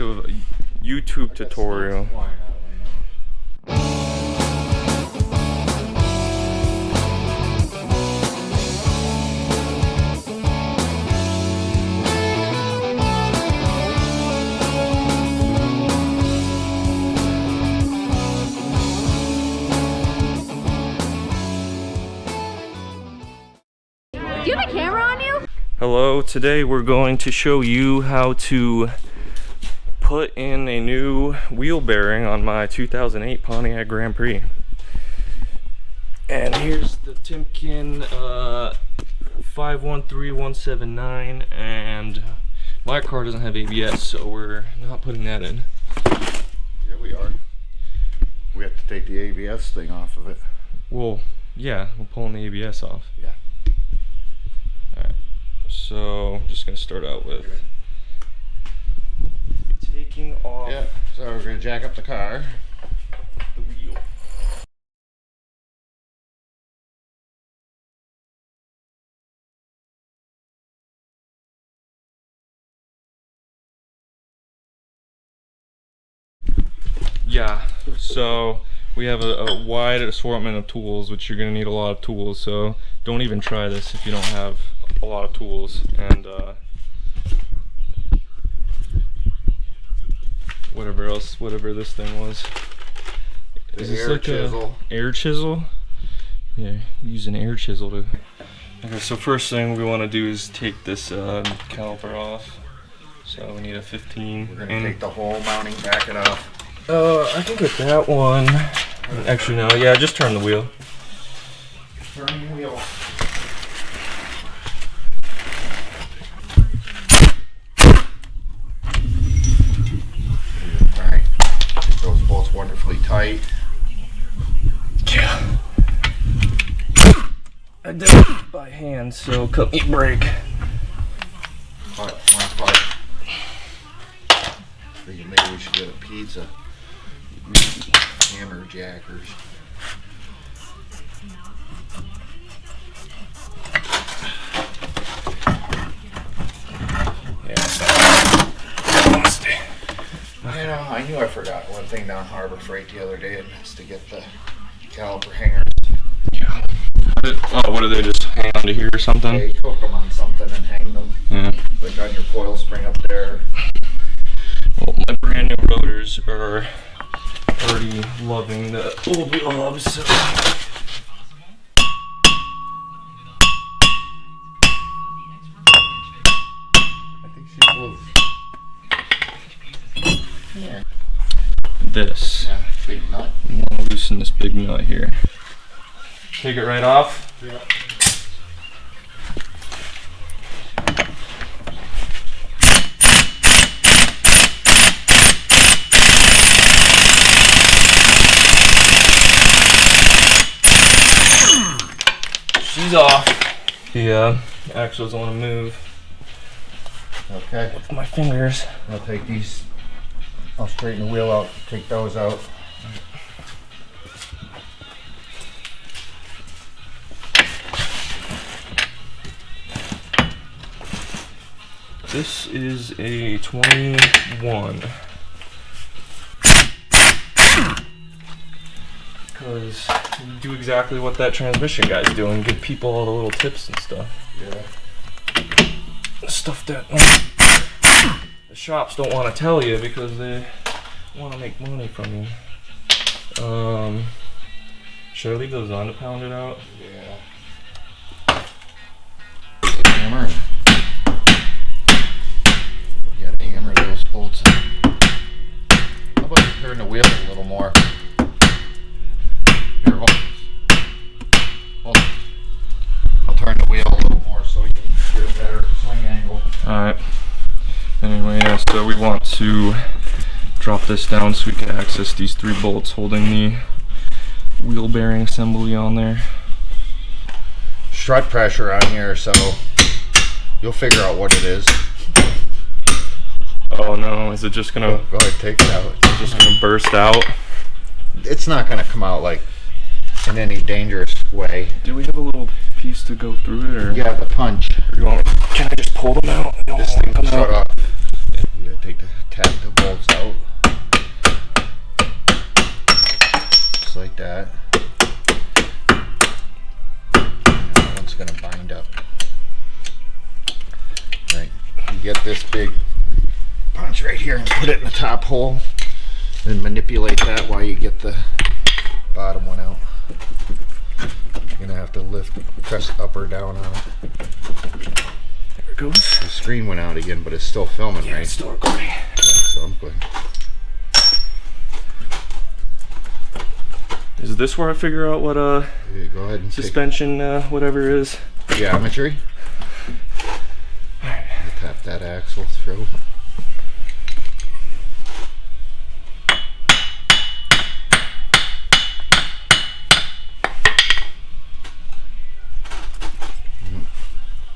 of a YouTube tutorial. Do you have a camera on you? Hello, today we're going to show you how to put in a new wheel bearing on my 2008 Pontiac Grand Prix. And here's the Timken 513179, and my car doesn't have ABS, so we're not putting that in. Yeah, we are. We have to take the ABS thing off of it. Well, yeah, we're pulling the ABS off. Yeah. Alright, so I'm just going to start out with taking off Yeah, so we're going to jack up the car. the wheel. Yeah, so we have a wide assortment of tools, which you're going to need a lot of tools, so don't even try this if you don't have a lot of tools. And whatever this thing was. Is this air like chisel. a air chisel? Yeah, use an air chisel to... Okay, so first thing we want to do is take this caliper off. So we need a 15. We're going to take the whole mounting bracket off. I can get that one. Actually, no. Yeah, just turn the wheel. Turn the wheel. Alright. Those bolts wonderfully tight. Yeah. I did it by hand, so cut me a break. But one part. Thinking maybe we should get a pizza. Hammer jackers. You know, I knew I forgot one thing down Harbor Freight the other day, and that's to get the caliper hangers. Yeah. What do they just hang onto here or something? They hook them on something and hang them. Yeah. Like on your coil spring up there. Well, my brand new rotors are already loving the old wheel hubs, so. I think she was. Yeah. This. Yeah, big nut. You want to loosen this big nut here. Take it right off. Yeah. She's off. The axle doesn't want to move Okay. with my fingers. I'll take these. I'll straighten the wheel out. Take those out. This is a 21. Because you do exactly what that transmission guy's doing. Give people all the little tips and stuff. Yeah. Stuff that the shops don't want to tell you because they want to make money from you. Should I leave those on to pound it out? Yeah. Hammer. You gotta hammer those bolts in. How about you turn the wheel a little more? Here, hold. Hold. I'll turn the wheel a little more so you can get a better swing angle. Alright. Anyway, yeah, so we want to drop this down so we can access these 3 bolts holding the wheel bearing assembly on there. Strut pressure on here, so you'll figure out what it is. Oh no, is it just gonna Go ahead, take it out. It's just gonna burst out? It's not gonna come out like in any dangerous way. Do we have a little piece to go through it, or? Yeah, the punch. Or you want, can I just pull them out? This thing come shut out. up. You gotta take the tap the bolts get this big punch right here and put it in the top hole. Then manipulate that while you get the bottom one out. You're gonna have to press up or down on it. There it goes. The screen went out again, but it's still filming, Yeah, right? it's still recording. Yeah, so I'm good. Is this where I figure out what Yeah, go ahead and suspension whatever is? geometry. Tap that axle through.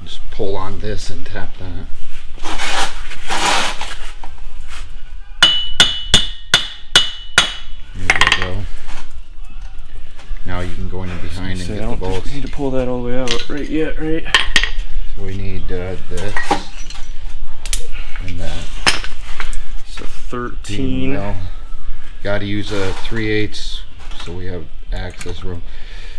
Just pull on this and tap that. There you go. Now you can go in behind and get the bolts. Need to pull that all the way out right yet, right? So we need this and that. So 13. Got to use a 3/8 so we have access room.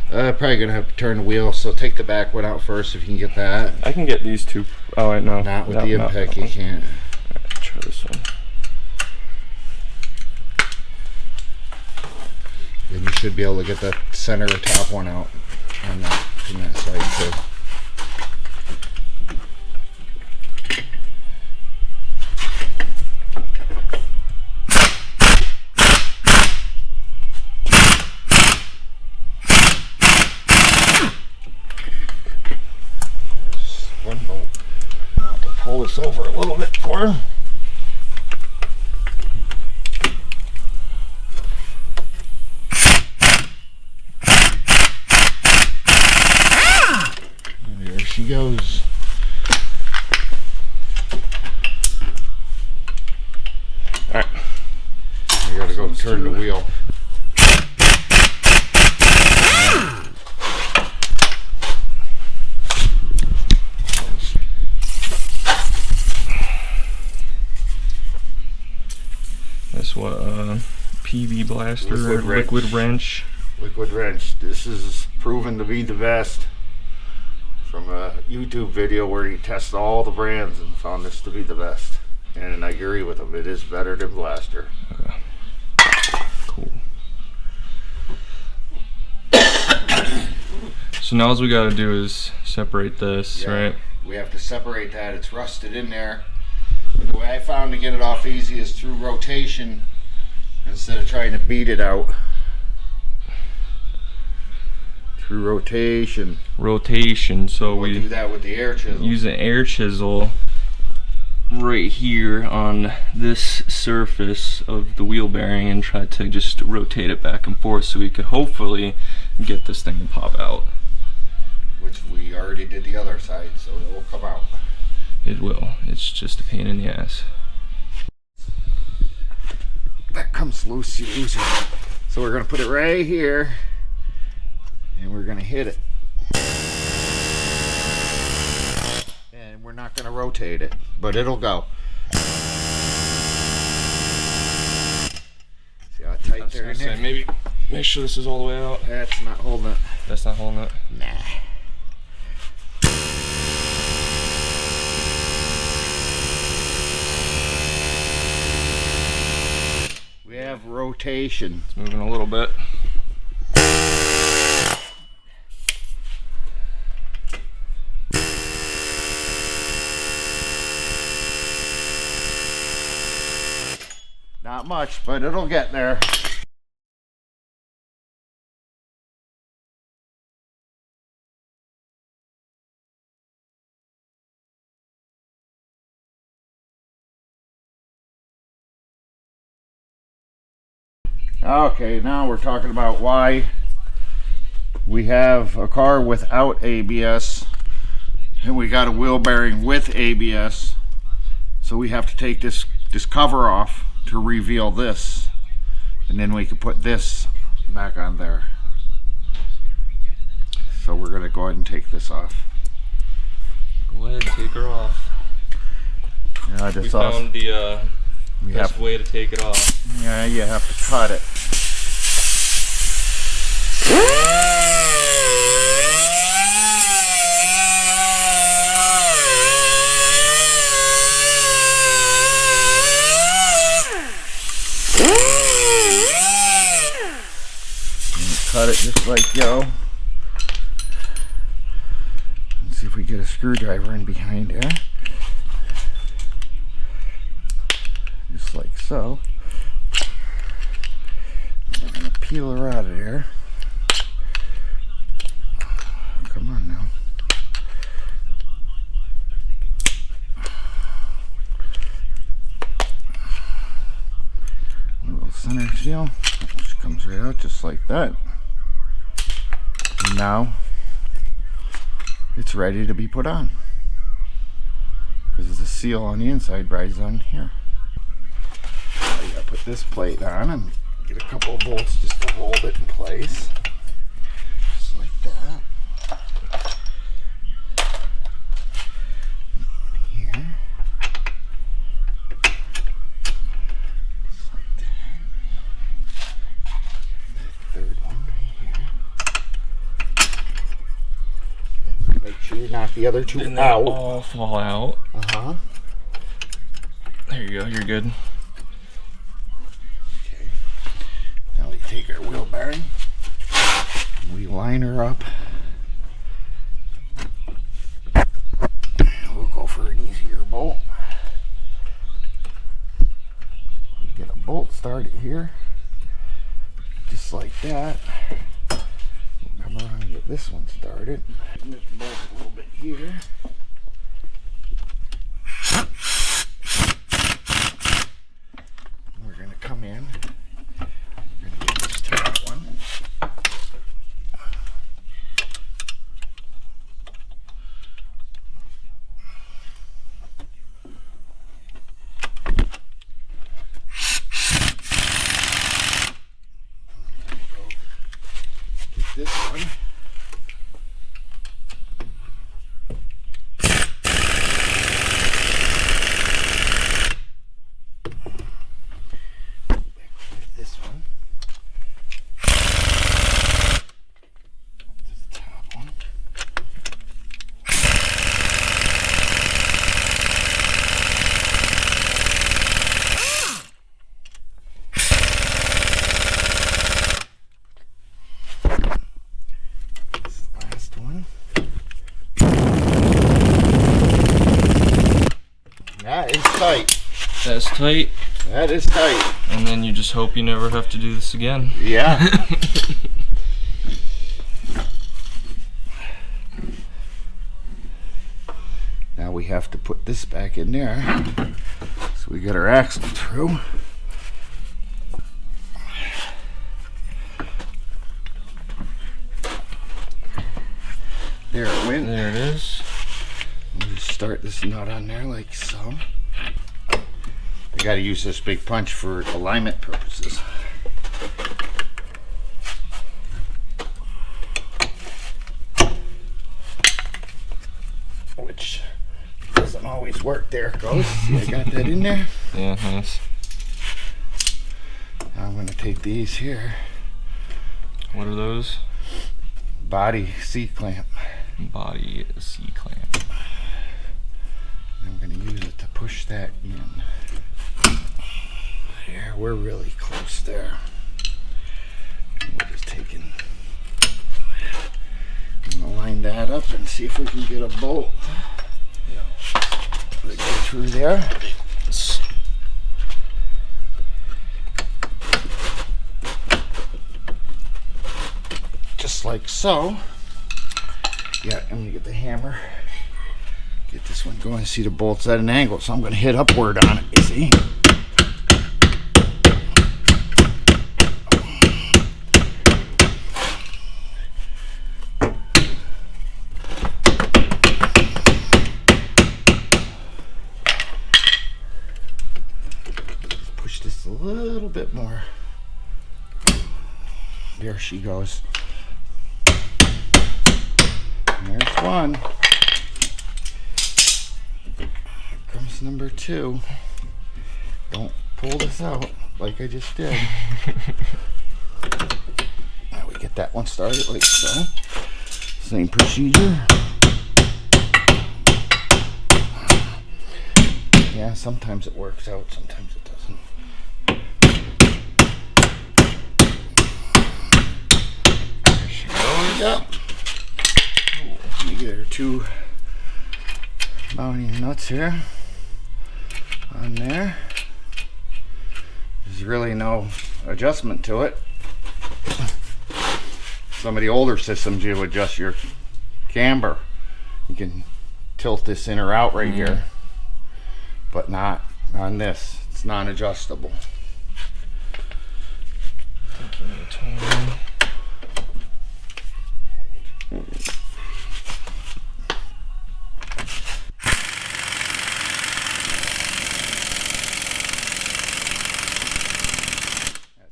Probably gonna have to turn the wheel, so take the back one out first if you can get that. I can get these two. Oh wait, no. Not with the impact, you can't. Alright, try this one. Then you should be able to get that center or top one out on that, from that side too. One bolt. I'll have to pull this over a little bit for him. There she goes. Alright. I gotta go turn the wheel. This what PV blaster, liquid wrench. Liquid wrench. This is proven to be the best. From a YouTube video where he tests all the brands and found this to be the best. And I agree with him. It is better than blaster. Okay. Cool. So now all we gotta do is separate this, Yeah, right? We have to separate that. It's rusted in there. The way I found to get it off easy is through rotation instead of trying to beat it out. Through rotation. Rotation. So We'll do that with the air chisel. use an air chisel right here on this surface of the wheel bearing and try to just rotate it back and forth so we could hopefully get this thing to pop out. Which we already did the other side, so it will come out. It will. It's just a pain in the ass. That comes loose, you lose it. So we're gonna put it right here and we're gonna hit it. And we're not gonna rotate it, but it'll go. See how tight there in there? Maybe make sure this is all the way out. That's not holding it. That's not holding it. Nah. We have rotation. It's moving a little bit. Not much, but it'll get there. Okay, now we're talking about why we have a car without ABS and we got a wheel bearing with ABS. So we have to take this cover off to reveal this, and then we can put this back on there. So we're gonna go ahead and take this off. Go ahead, take her off. Yeah, We found the best way to take it off. Yeah, you have to cut it. cut it just like yo. Let's see if we get a screwdriver in behind there. Just like so. We're gonna peel her out of there. Come on now. A little center seal, which comes right out just like that. And now it's ready to be put on, because the seal on the inside rides on here. Now you gotta put this plate on and get a couple of bolts just to hold it in place, just like that. Here, just like that. The third one right here. Make sure you knock the other two And they out. all fall out. Uh-huh. There you go, you're good. Okay. Now we take our wheel bearing. We line her up. We'll go for an easier bolt. We get a bolt started here. Just like that. We'll come around and get this one started. This bolt a little bit here. We're going to come in. We're going to get this top one. Get this one. This one. To the top one. This last one. That is tight. That's tight, That is tight. and then you just hope you never have to do this again. Yeah. Now we have to put this back in there. So we get our axle through. There it went. There it is. We'll just start this nut on there like so. I gotta use this big punch for alignment purposes. Which doesn't always work. There it goes. See, I got that in there. Yeah, nice. Now I'm gonna take these here. What are those? Body C-clamp. Body C-clamp. I'm gonna use it to push that in. There, we're really close there. We're just taking. I'm gonna line that up and see if we can get a bolt. Go through there. Just like so. Yeah, I'm gonna get the hammer. Get this one going. See, the bolt's at an angle, so I'm going to hit upward on it, you see? Just push this a little bit more. There she goes. And there's one. Comes number two. Don't pull this out like I just did. Now we get that one started like so. Same procedure. Yeah, sometimes it works out, sometimes it doesn't. Yep. Let me get her 2 mounting nuts here on there. There's really no adjustment to it. Some of the older systems, you adjust your camber. You can tilt this in or out right here, but not on this. It's non-adjustable. That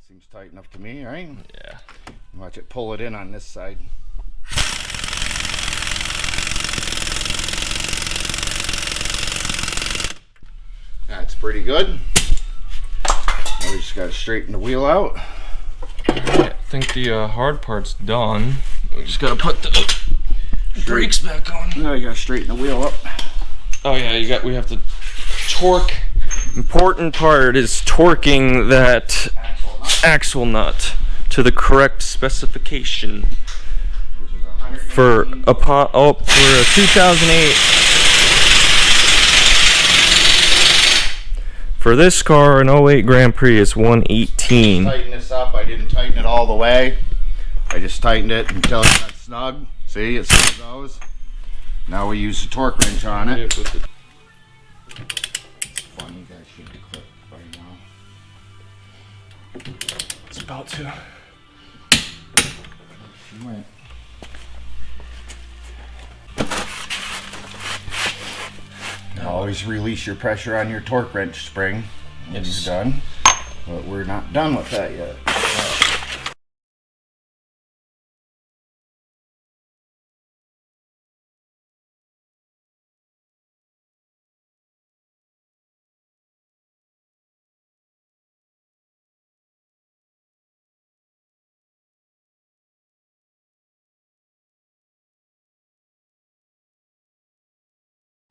seems tight enough to me, right? Yeah. Watch it pull it in on this side. That's pretty good. Now we just gotta straighten the wheel out. I think the hard part's done. We just gotta put the brakes back on. Now you gotta straighten the wheel up. Oh yeah, we have to torque. Important part is torquing that axle nut to the correct specification for a 2008. For this car, an 08 Grand Prix is 118. Tighten this up. I didn't tighten it all the way. I just tightened it until it got snug. See, it still goes. Now we use the torque wrench on it. It's funny, you guys should be clipped by now. It's about to. She went. Always release your pressure on your torque wrench spring when you're done. But we're not done with that yet.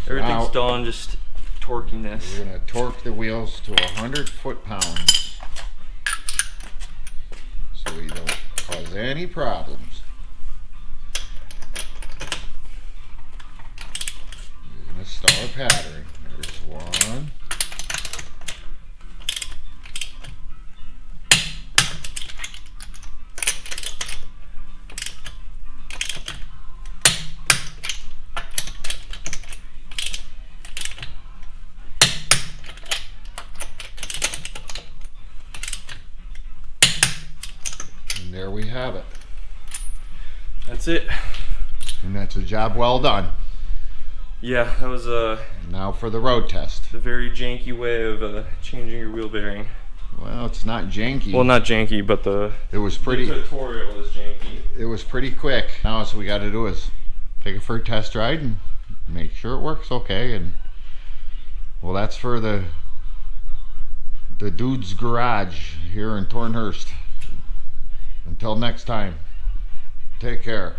Everything's done, just torquing this. We're going to torque the wheels to 100 foot-pounds so we don't cause any problems. Using a star pattern. There's one. There we have it. That's it. And that's a job well done. Yeah, that was Now for the road test. a very janky way of changing your wheel bearing. Well, it's not janky. Well, not janky, but it was pretty. The tutorial is janky. It was pretty quick. Now all we got to do is take it for a test ride and make sure it works okay. And well, that's for the dude's garage here in Tornhurst. Until next time, take care.